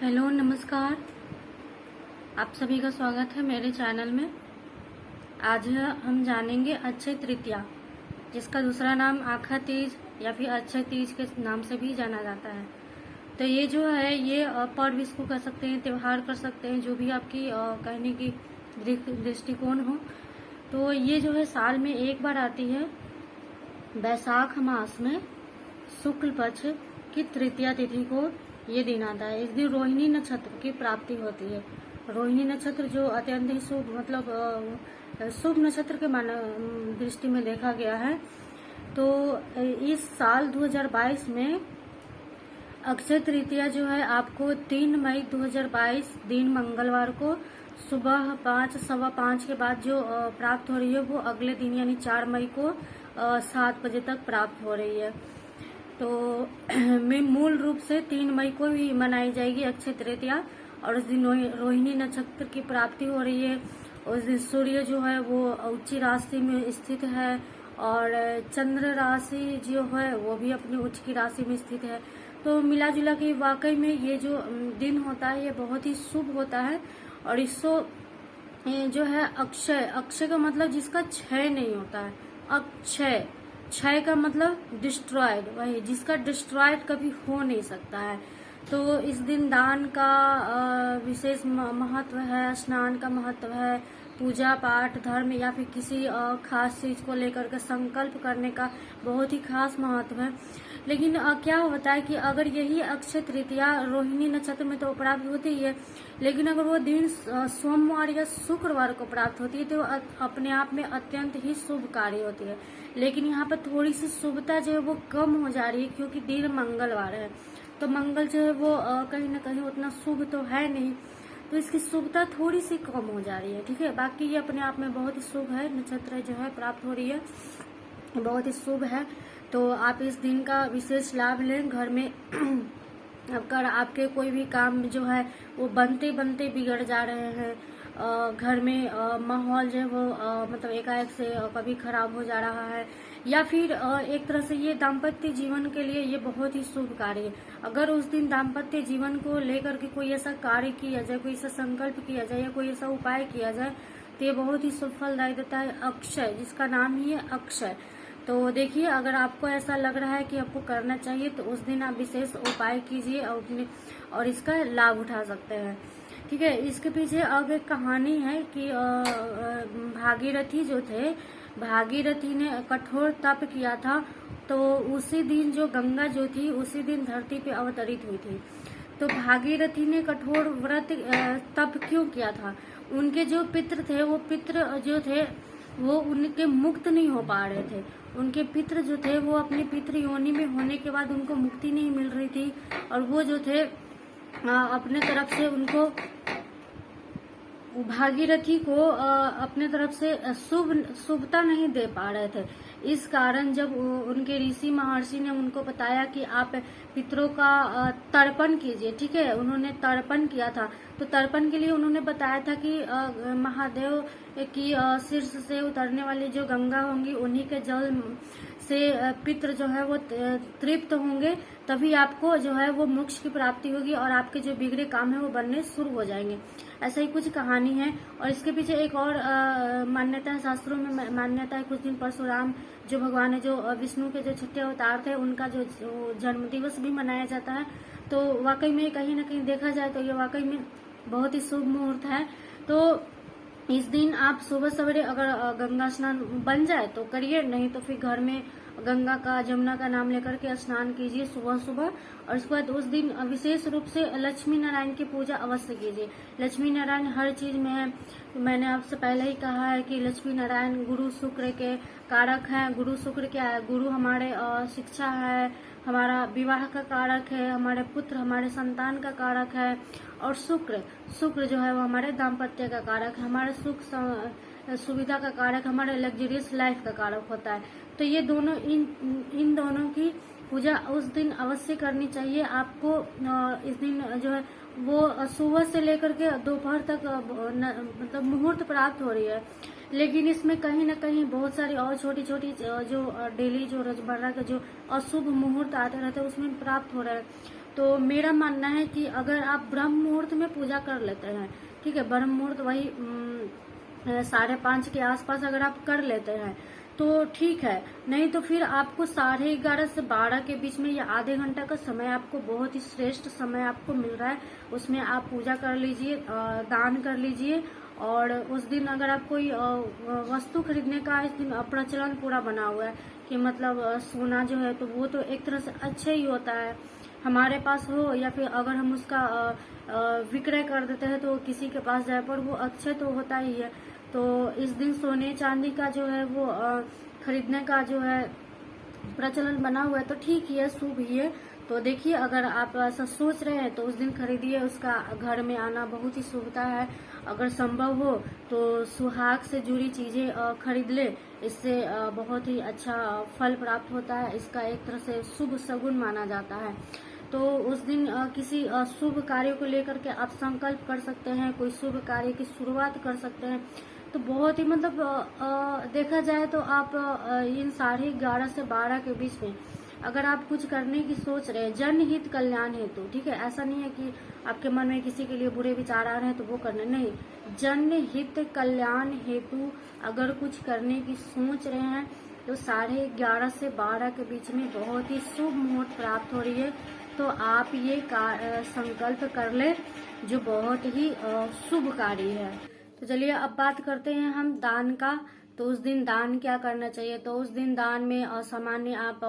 Hello नमस्कार। आप सभी का स्वागत है मेरे चैनल में। आज हम जानेंगे अक्षय तृतीया, जिसका दूसरा नाम आखा तीज या फिर अक्षय तीज के नाम से भी जाना जाता है। तो ये जो है ये पर्व इसको कर सकते हैं, त्योहार कर सकते हैं, जो भी आपकी कहने की दृष्टिकोण हो। तो ये जो है साल में एक बार आती है, बैसाख मास में शुक्ल पक्ष की तृतीया तिथि को ये दिन आता है। इस दिन रोहिणी नक्षत्र की प्राप्ति होती है। रोहिणी नक्षत्र जो अत्यंत ही शुभ शुभ नक्षत्र के दृष्टि में देखा गया है। तो इस साल 2022 में अक्षय तृतीया जो है आपको 3 मई 2022 दिन मंगलवार को सुबह 5 सवा 5 के बाद जो प्राप्त हो रही है, वो अगले दिन यानी 4 मई को 7 बजे तक प्राप्त हो रही है। तो में मूल रूप से 3 मई को ही मनाई जाएगी अक्षय तृतीया, और उस दिन रोहिणी नक्षत्र की प्राप्ति हो रही है। उस दिन सूर्य जो है वो उच्च राशि में स्थित है, और चंद्र राशि जो है वो भी अपनी उच्च की राशि में स्थित है। तो मिला जुला के वाकई में ये जो दिन होता है ये बहुत ही शुभ होता है। और इसको जो है अक्षय, अक्षय का मतलब जिसका क्षय नहीं होता है, अक्षय, क्षय का मतलब डिस्ट्रॉयड, वही जिसका डिस्ट्रॉयड कभी हो नहीं सकता है। तो इस दिन दान का विशेष महत्व है, स्नान का महत्व है, पूजा पाठ धर्म या फिर किसी खास चीज को लेकर के संकल्प करने का बहुत ही खास महत्व है। लेकिन क्या होता है कि अगर यही अक्षय तृतीया रोहिणी नक्षत्र में तो प्राप्त होती ही है, लेकिन अगर वो दिन सोमवार या शुक्रवार को प्राप्त होती है तो अपने आप में अत्यंत ही शुभ कार्य होती है। लेकिन यहाँ पर थोड़ी सी शुभता जो है वो कम हो जा रही है, क्योंकि दिन मंगलवार है। तो मंगल जो है वो कहीं ना कहीं उतना शुभ तो है नहीं, तो इसकी शुभता थोड़ी सी कम हो जा रही है। ठीक है, बाकी ये अपने आप में बहुत ही शुभ है। नक्षत्र जो है प्राप्त हो रही है, बहुत ही शुभ है। तो आप इस दिन का विशेष लाभ लें। घर में अगर आपके कोई भी काम जो है वो बनते बनते बिगड़ जा रहे हैं, घर में माहौल जो है वो मतलब एकाएक से कभी खराब हो जा रहा है, या फिर एक तरह से ये दाम्पत्य जीवन के लिए ये बहुत ही शुभ कार्य है। अगर उस दिन दाम्पत्य जीवन को लेकर के कोई ऐसा कार्य किया जाए, कोई ऐसा संकल्प किया जाए या कोई ऐसा उपाय किया जाए, तो ये बहुत ही शुभ फलदायी देता है। अक्षय, जिसका नाम ही है अक्षय। तो देखिए, अगर आपको ऐसा लग रहा है कि आपको करना चाहिए तो उस दिन आप विशेष उपाय कीजिए और इसका लाभ उठा सकते हैं। ठीक है, इसके पीछे अब एक कहानी है कि भागीरथी जो थे, भागीरथी ने कठोर तप किया था। तो उसी दिन जो गंगा जो थी उसी दिन धरती पे अवतरित हुई थी। तो भागीरथी ने कठोर व्रत तप क्यों किया था? उनके जो पितृ थे, वो पितृ जो थे वो उनके मुक्त नहीं हो पा रहे थे। उनके पितृ जो थे वो अपनी पितृ योनि में होने के बाद उनको मुक्ति नहीं मिल रही थी, और वो जो थे अपने तरफ से उनको भागीरथी को अपने तरफ से शुभता नहीं दे पा रहे थे। इस कारण जब उनके ऋषि महर्षि ने उनको बताया कि आप पितरों का तर्पण कीजिए, ठीक है, उन्होंने तर्पण किया था। तो तर्पण के लिए उन्होंने बताया था कि महादेव की शीर्ष से उतरने वाली जो गंगा होंगी उन्हीं के जल से पितृ जो है वो तृप्त होंगे, तभी आपको जो है वो मोक्ष की प्राप्ति होगी और आपके जो बिगड़े काम है वो बनने शुरू हो जाएंगे। ऐसा ही कुछ कहानी है। और इसके पीछे एक और मान्यता है, शास्त्रों में मान्यता है। कुछ दिन परशुराम जो भगवान है, जो विष्णु के जो छठे अवतार थे, उनका जो जन्म दिवस भी मनाया जाता है। तो वाकई में कहीं ना कहीं देखा जाए तो ये वाकई में बहुत ही शुभ मुहूर्त है। तो इस दिन आप सुबह सवेरे अगर गंगा स्नान बन जाए तो करिए, नहीं तो फिर घर में गंगा का जमुना का नाम लेकर के स्नान कीजिए सुबह सुबह। और उसके बाद उस दिन विशेष रूप से लक्ष्मी नारायण की पूजा अवश्य कीजिए। लक्ष्मी नारायण हर चीज में है। मैंने आपसे पहले ही कहा है कि लक्ष्मी नारायण गुरु शुक्र के कारक हैं। गुरु शुक्र क्या है? गुरु हमारे शिक्षा है, हमारा विवाह का कारक है, हमारे पुत्र हमारे संतान का कारक है। और शुक्र जो है वो हमारे दाम्पत्य का कारक है, हमारे सुख सुविधा का कारक, हमारे लग्जरियस लाइफ का कारक होता है। तो ये दोनों इन दोनों की पूजा उस दिन अवश्य करनी चाहिए आपको। इस दिन जो है वो सुबह से लेकर के दोपहर तक मतलब मुहूर्त प्राप्त हो रही है। लेकिन इसमें कहीं ना कहीं बहुत सारी और छोटी छोटी जो डेली जो रोजमर्रा के जो अशुभ मुहूर्त आते रहते हैं उसमें प्राप्त हो रहे हैं। तो मेरा मानना है कि अगर आप ब्रह्म मुहूर्त में पूजा कर लेते हैं, ठीक है, ब्रह्म मुहूर्त वही 5:30 के आसपास अगर आप कर लेते हैं तो ठीक है, नहीं तो फिर आपको 11:30 से 12 के बीच में या आधे घंटा का समय आपको बहुत ही श्रेष्ठ समय आपको मिल रहा है, उसमें आप पूजा कर लीजिए, दान कर लीजिए। और उस दिन अगर आप कोई वस्तु खरीदने का इस दिन प्रचलन पूरा बना हुआ है कि मतलब सोना जो है तो वो तो एक तरह से अच्छा ही होता है, हमारे पास हो या फिर अगर हम उसका विक्रय कर देते हैं तो किसी के पास जाए, पर वो अच्छे तो होता ही है। तो इस दिन सोने चांदी का जो है वो खरीदने का जो है प्रचलन बना हुआ है, तो ठीक ही है, शुभ ही है। तो देखिए, अगर आप ऐसा सोच रहे हैं तो उस दिन खरीदिए, उसका घर में आना बहुत ही शुभता है। अगर संभव हो तो सुहाग से जुड़ी चीजें खरीद ले, इससे बहुत ही अच्छा फल प्राप्त होता है, इसका एक तरह से शुभ शगुन माना जाता है। तो उस दिन किसी शुभ कार्य को लेकर के आप संकल्प कर सकते हैं, कोई शुभ कार्य की शुरुआत कर सकते हैं। तो बहुत ही मतलब देखा जाए तो आप इन 11:30 से 12 के बीच में अगर आप कुछ करने की सोच रहे हैं जनहित कल्याण हेतु, ठीक है, ऐसा नहीं है कि आपके मन में किसी के लिए बुरे विचार आ रहे हैं तो वो करने नहीं, जनहित कल्याण हेतु अगर कुछ करने की सोच रहे हैं तो 11:30 से 12 के बीच में बहुत ही शुभ मुहूर्त प्राप्त हो रही है। तो आप ये संकल्प कर ले जो बहुत ही शुभ कार्य है। तो चलिए अब बात करते हैं हम दान का। तो उस दिन दान क्या करना चाहिए? तो उस दिन दान में सामान्य आप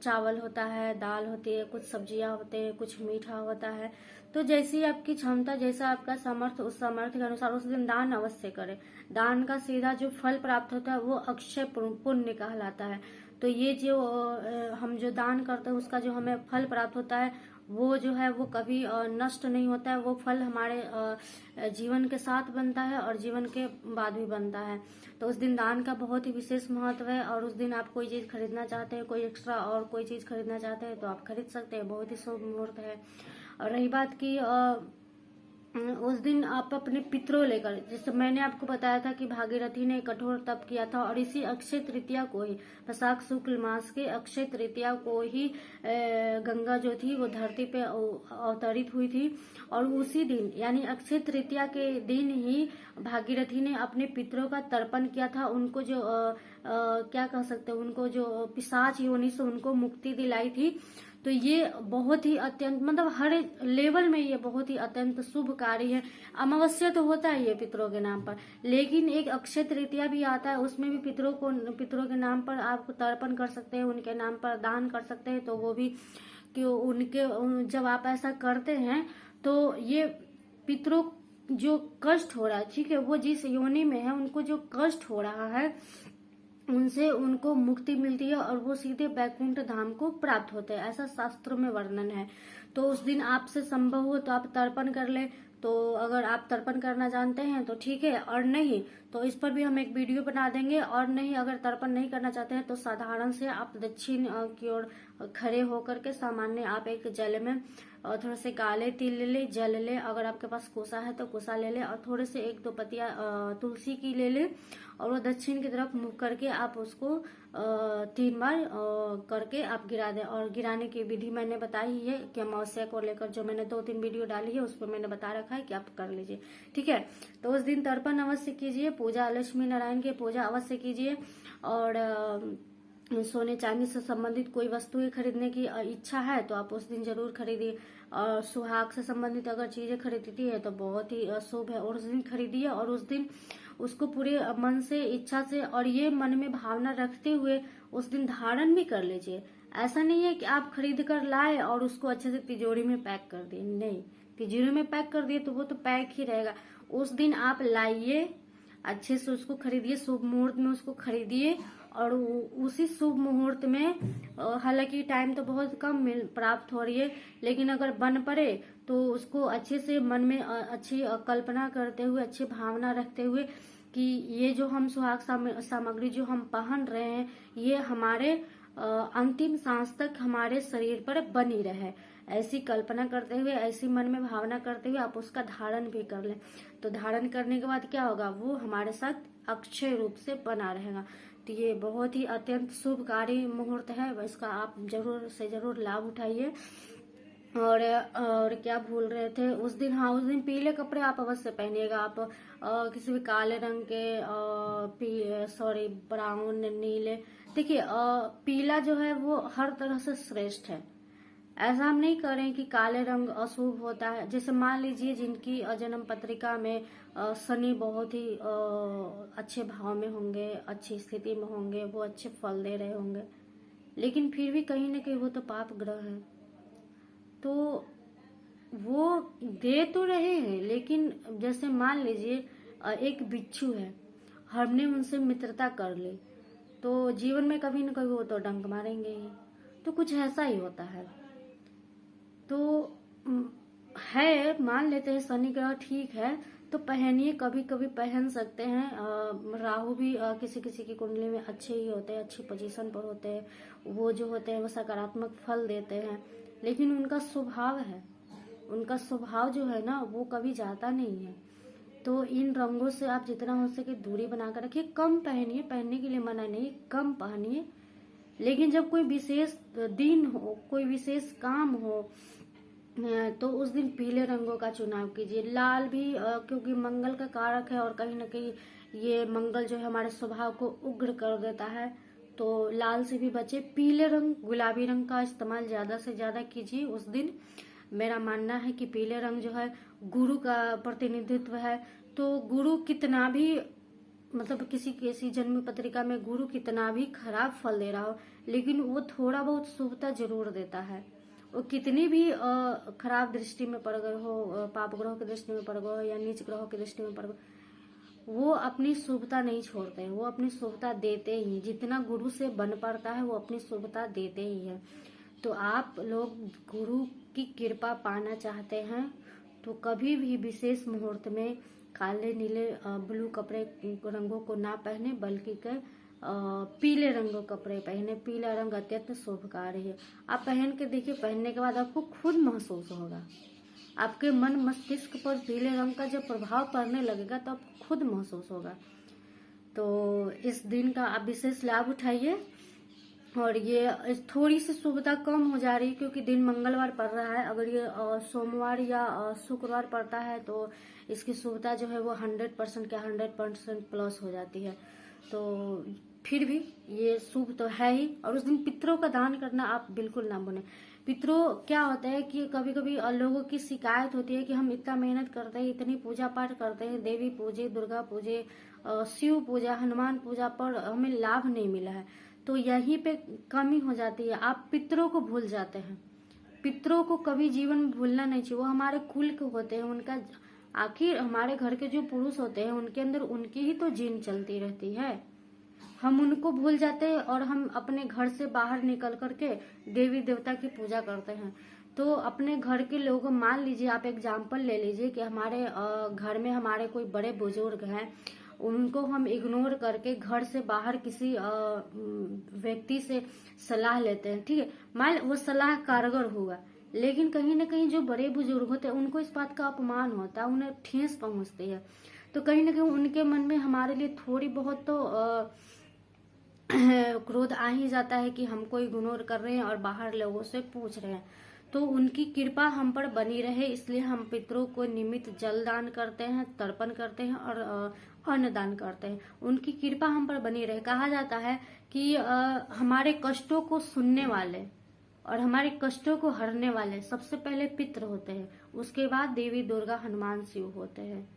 चावल होता है, दाल होती है, कुछ सब्जियां होते हैं, कुछ मीठा होता है। तो जैसी आपकी क्षमता, जैसा आपका सामर्थ्य, उस सामर्थ्य के अनुसार उस दिन दान अवश्य करें। दान का सीधा जो फल प्राप्त होता है वो अक्षय पुण्य कहलाता है। तो ये जो हम जो दान करते हैं उसका जो हमें फल प्राप्त होता है वो जो है वो कभी नष्ट नहीं होता है, वो फल हमारे जीवन के साथ बनता है और जीवन के बाद भी बनता है। तो उस दिन दान का बहुत ही विशेष महत्व है। और उस दिन आप कोई चीज खरीदना चाहते हैं, कोई एक्स्ट्रा और कोई चीज खरीदना चाहते हैं तो आप खरीद सकते हैं, बहुत ही शुभ मुहूर्त है। और रही बात की उस दिन आप अपने पितरों लेकर, जैसे मैंने आपको बताया था कि भागीरथी ने कठोर तप किया था और इसी अक्षय तृतीया को ही, वैशाख शुक्ल मास के अक्षय तृतीया को ही गंगा जो थी वो धरती पे अवतरित हुई थी। और उसी दिन यानी अक्षय तृतीया के दिन ही भागीरथी ने अपने पितरों का तर्पण किया था, उनको जो क्या कह सकते हैं, उनको जो पिशाच योनि से उनको मुक्ति दिलाई थी। तो ये बहुत ही अत्यंत मतलब हर लेवल में ये बहुत ही अत्यंत शुभ कार्य है। अमावस्या तो होता है ये पितरों के नाम पर, लेकिन एक अक्षय तृतीया भी आता है, उसमें भी पितरों के नाम पर आप तर्पण कर सकते हैं, उनके नाम पर दान कर सकते हैं। तो वो भी कि उनके जब आप ऐसा करते हैं तो ये पितरों जो कष्ट हो रहा है, ठीक है, वो जिस योनि में है उनको जो कष्ट हो रहा है उनसे उनको मुक्ति मिलती है और वो सीधे बैकुंठ धाम को प्राप्त होते हैं, ऐसा शास्त्रों में वर्णन है। तो उस दिन आपसे संभव हो तो आप तर्पण कर ले। तो अगर आप तर्पण करना जानते हैं तो ठीक है, और नहीं तो इस पर भी हम एक वीडियो बना देंगे। और नहीं, अगर तर्पण नहीं करना चाहते हैं तो साधारण से आप दक्षिण की ओर खड़े होकर के सामान्य आप एक जल में और थोड़े से काले तिल ले ले, जल ले, अगर आपके पास कोसा है तो कोसा ले ले, और थोड़े से 1-2 पत्तियां तुलसी की ले ले, और वो दक्षिण की तरफ मुख करके आप उसको 3 बार करके आप गिरा दें। और गिराने की विधि मैंने बताई ही है कि अमावस्या को लेकर जो मैंने 2-3 वीडियो डाली है उस पर मैंने बता रखा है कि आप कर लीजिए, ठीक है। तो उस दिन तर्पण अवश्य कीजिए, पूजा लक्ष्मी नारायण की पूजा अवश्य कीजिए। और सोने चांदी से संबंधित कोई वस्तुएं खरीदने की इच्छा है तो आप उस दिन जरूर खरीदिए। और सुहाग से संबंधित अगर चीजें खरीदती है तो बहुत ही शुभ है, और उस दिन खरीदिए और उस दिन उसको पूरे मन से, इच्छा से और ये मन में भावना रखते हुए उस दिन धारण भी कर लीजिए। ऐसा नहीं है कि आप खरीद कर लाए और उसको अच्छे से तिजोरी में पैक कर दिए, नहीं, तिजोरी में पैक कर दिए तो वो तो पैक ही रहेगा। उस दिन आप लाइए, अच्छे से उसको खरीदिए, शुभ मुहूर्त में उसको खरीदिए। और उसी शुभ मुहूर्त में, हालांकि टाइम तो बहुत कम प्राप्त हो रही है, लेकिन अगर बन पड़े तो उसको अच्छे से मन में अच्छी कल्पना करते हुए, अच्छी भावना रखते हुए कि ये जो हम सुहाग सामग्री जो हम पहन रहे हैं ये हमारे अंतिम सांस तक हमारे शरीर पर बनी रहे, ऐसी कल्पना करते हुए, ऐसी मन में भावना करते हुए आप उसका धारण भी कर लें। तो धारण करने के बाद क्या होगा, वो हमारे साथ अक्षय रूप से बना रहेगा। तो ये बहुत ही अत्यंत शुभकारी मुहूर्त है, इसका आप जरूर से जरूर लाभ उठाइए। और क्या भूल रहे थे उस दिन, हाँ उस दिन पीले कपड़े आप अवश्य पहनिएगा। आप किसी भी काले रंग के सॉरी ब्राउन नीले, देखिए पीला जो है वो हर तरह से श्रेष्ठ है। ऐसा हम नहीं करें कि काले रंग अशुभ होता है। जैसे मान लीजिए जिनकी जन्म पत्रिका में शनि बहुत ही अच्छे भाव में होंगे, अच्छी स्थिति में होंगे, वो अच्छे फल दे रहे होंगे, लेकिन फिर भी कहीं ना कहीं वो तो पाप ग्रह है, तो वो दे तो रहे हैं, लेकिन जैसे मान लीजिए एक बिच्छू है, हमने उनसे मित्रता कर ली तो जीवन में कभी न कभी वो तो डंक मारेंगे ही। तो कुछ ऐसा ही होता है। तो है, मान लेते हैं शनि ग्रह ठीक है तो पहनिए, कभी कभी पहन सकते हैं। राहु भी किसी किसी की कुंडली में अच्छे ही होते हैं, अच्छी पोजीशन पर होते हैं, वो जो होते हैं वो सकारात्मक फल देते हैं, लेकिन उनका स्वभाव है, उनका स्वभाव जो है ना वो कभी जाता नहीं है। तो इन रंगों से आप जितना हो सके दूरी बनाकर रखिए। कम पहनिए, पहनने के लिए मना नहीं, कम पहनिए, लेकिन जब कोई विशेष दिन हो, कोई विशेष काम हो, तो उस दिन पीले रंगों का चुनाव कीजिए। लाल भी क्योंकि मंगल का कारक है और कहीं ना कहीं ये मंगल जो है हमारे स्वभाव को उग्र कर देता है, तो लाल से भी बचे। पीले रंग, गुलाबी रंग का इस्तेमाल ज्यादा से ज्यादा कीजिए उस दिन। मेरा मानना है कि पीले रंग जो है गुरु का प्रतिनिधित्व है, तो गुरु कितना भी मतलब किसी जन्म पत्रिका में गुरु कितना भी खराब फल दे रहा हो, लेकिन वो थोड़ा बहुत शुभता जरूर देता है। वो कितनी भी खराब दृष्टि में पड़ गए हो, पाप ग्रहों की दृष्टि में पड़ गए हो या नीच ग्रहों की दृष्टि में पड़ गए, वो अपनी शुभता नहीं छोड़ते हैं, वो अपनी शुभता देते ही। जितना गुरु से बन पड़ता है वो अपनी शुभता देते ही है। तो आप लोग गुरु की कृपा पाना चाहते हैं तो कभी भी विशेष मुहूर्त में काले नीले ब्लू कपड़े रंगों को ना पहने, बल्कि पीले रंगों कपड़े पहने। पीला रंग अत्यंत शुभकारी है। आप पहन के देखिए, पहनने के बाद आपको खुद महसूस होगा, आपके मन मस्तिष्क पर पीले रंग का जब प्रभाव पड़ने लगेगा तो आपको खुद महसूस होगा। तो इस दिन का आप विशेष लाभ उठाइए। और ये थोड़ी सी शुभता कम हो जा रही है क्योंकि दिन मंगलवार पड़ रहा है। अगर ये सोमवार या शुक्रवार पड़ता है तो इसकी शुभता जो है वो 100% क्या 100% प्लस हो जाती है। तो फिर भी ये शुभ तो है ही। और उस दिन पितरों का दान करना आप बिल्कुल ना भूलें। पितरों क्या होता है कि कभी कभी लोगों की शिकायत होती है कि हम इतना मेहनत करते हैं, इतनी पूजा पाठ करते हैं, देवी पूजे, दुर्गा पूजे, शिव पूजा, हनुमान पूजा, पर हमें लाभ नहीं मिला है, तो यहीं पे कमी हो जाती है। आप पितरों को भूल जाते हैं। पितरों को कभी जीवन में भूलना नहीं चाहिए। वो हमारे कुल के होते हैं, उनका आखिर हमारे घर के जो पुरुष होते हैं उनके अंदर उनकी ही तो जीन चलती रहती है। हम उनको भूल जाते हैं और हम अपने घर से बाहर निकल करके देवी देवता की पूजा करते हैं। तो अपने घर के लोगों, मान लीजिए आप एग्जाम्पल ले लीजिए कि हमारे घर में हमारे कोई बड़े बुजुर्ग हैं, उनको हम इग्नोर करके घर से बाहर किसी व्यक्ति से सलाह लेते हैं, ठीक है, मान वो सलाह कारगर होगा, लेकिन कहीं ना कहीं जो बड़े बुजुर्ग होते हैं उनको इस बात का अपमान होता है, उन्हें ठेस पहुंचती है, तो कहीं ना कहीं उनके मन में हमारे लिए थोड़ी बहुत तो क्रोध आ ही जाता है कि हमको इग्नोर कर रहे हैं और बाहर लोगों से पूछ रहे हैं। तो उनकी कृपा हम पर बनी रहे, इसलिए हम पितरों को निमित्त जल दान करते हैं, तर्पण करते हैं और अन्न दान करते हैं। उनकी कृपा हम पर बनी रहे। कहा जाता है कि हमारे कष्टों को सुनने वाले और हमारे कष्टों को हरने वाले सबसे पहले पितृ होते हैं, उसके बाद देवी दुर्गा, हनुमान, शिव होते हैं।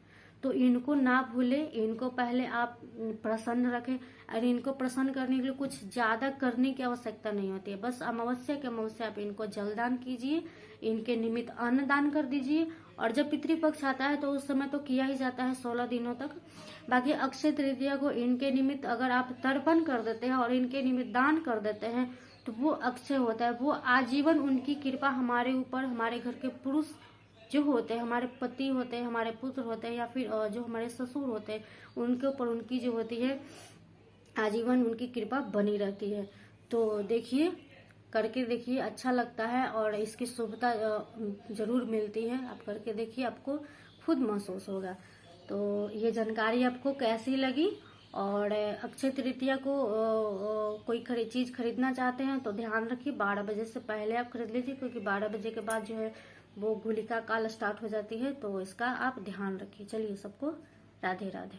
तो इनको ना भूले, इनको पहले आप प्रसन्न रखें। और इनको प्रसन्न करने के लिए कुछ ज्यादा करने की आवश्यकता नहीं होती है, बस अमावस्या के अमावस्या आप इनको जलदान कीजिए, इनके निमित्त अन्न दान कर दीजिए। और जब पितृपक्ष आता है तो उस समय तो किया ही जाता है 16 दिनों तक। बाकी अक्षय तृतीया को इनके निमित्त अगर आप तर्पण कर देते हैं और इनके निमित्त दान कर देते हैं तो वो अक्षय होता है। वो आजीवन उनकी कृपा हमारे ऊपर, हमारे घर के पुरुष जो होते हैं, हमारे पति होते हैं, हमारे पुत्र होते हैं, या फिर जो हमारे ससुर होते हैं, उनके ऊपर उनकी जो होती है आजीवन उनकी कृपा बनी रहती है। तो देखिए, करके देखिए, अच्छा लगता है और इसकी शुभता जरूर मिलती है। आप करके देखिए, आपको खुद महसूस होगा। तो ये जानकारी आपको कैसी लगी और अक्षय तृतीया को कोई चीज खरीदना चाहते हैं तो ध्यान रखिए 12 बजे से पहले आप खरीद लीजिए, क्योंकि 12 बजे के बाद जो है वो गुलिका काल स्टार्ट हो जाती है, तो इसका आप ध्यान रखिए। चलिए सबको राधे राधे।